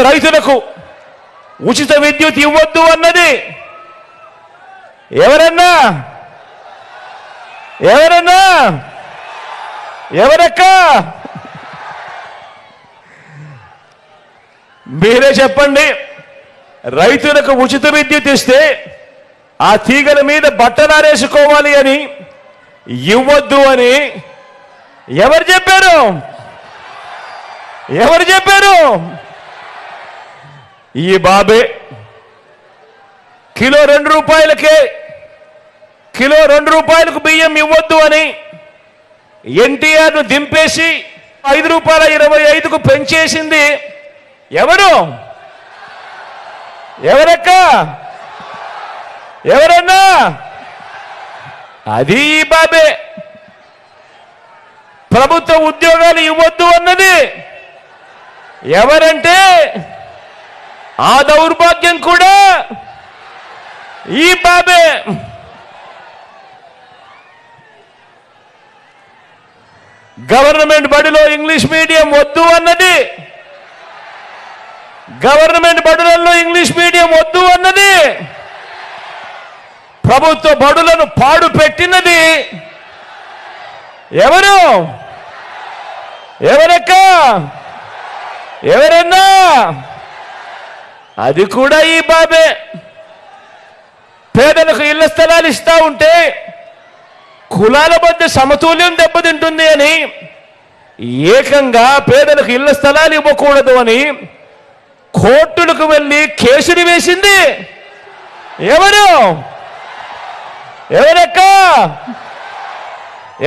రైతులకు ఉచిత విద్యుత్ ఇవ్వద్దు అన్నది ఎవరన్నా ఎవరక్క మీరే చెప్పండి. రైతులకు ఉచిత విద్యుత్ ఇస్తే ఆ తీగల మీద బట్టలారేసుకోవాలి అని ఇవ్వద్దు అని ఎవరు చెప్పారు? ఈ బాబే కిలో 2 రూపాయలకే కిలో 2 రూపాయలకు బియ్యం ఇవ్వద్దు అని ఎన్టీఆర్ను దింపేసి 5 రూపాయల 25కు పెంచేసింది ఎవరక్క ఎవరన్నా? అది ఈ బాబే. ప్రభుత్వ ఉద్యోగాలు ఇవ్వద్దు అన్నది ఎవరంటే ఆ దౌర్భాగ్యం కూడా ఈ బాబే. గవర్నమెంట్ బడిలో ఇంగ్లీష్ మీడియం వద్దు అన్నది గవర్నమెంట్ బడులలో ఇంగ్లీష్ మీడియం వద్దు అన్నది ప్రభుత్వ బడులను పాడు పెట్టినది ఎవరక్క ఎవరన్నా? అది కూడా ఈ బాబే. పేదలకు ఇళ్ల స్థలాలు ఇస్తా ఉంటే కులాల మధ్య సమతుల్యం దెబ్బతింటుంది అని ఏకంగా పేదలకు ఇళ్ల స్థలాలు ఇవ్వకూడదు అని కోర్టులకు వెళ్ళి కేసులు వేసింది ఎవరక్క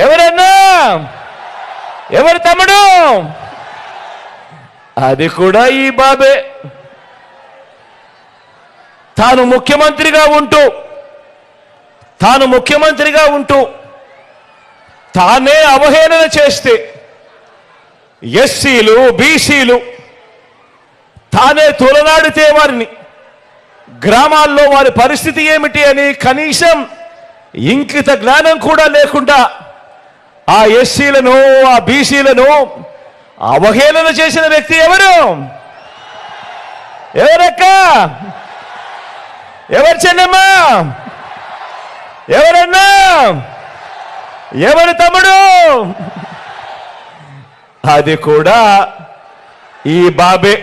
ఎవరన్నా? ఎవరు తమ్ముడు? అది కూడా ఈ బాబే. తాను ముఖ్యమంత్రిగా ఉంటూ తానే అవహేళన చేస్తే ఎస్సీలు బీసీలు తానే తొలనాడితే వారిని గ్రామాల్లో వారి పరిస్థితి ఏమిటి అని కనీసం ఇంకిత జ్ఞానం కూడా లేకుండా ఆ ఎస్సీలను ఆ బీసీలను అవహేళన చేసిన వ్యక్తి ఎవరక్క ఎవరు చెన్నమ్మా? ఎవరన్నా? ఎవరు తమ్ముడు? అది కూడా ఈ బాబే.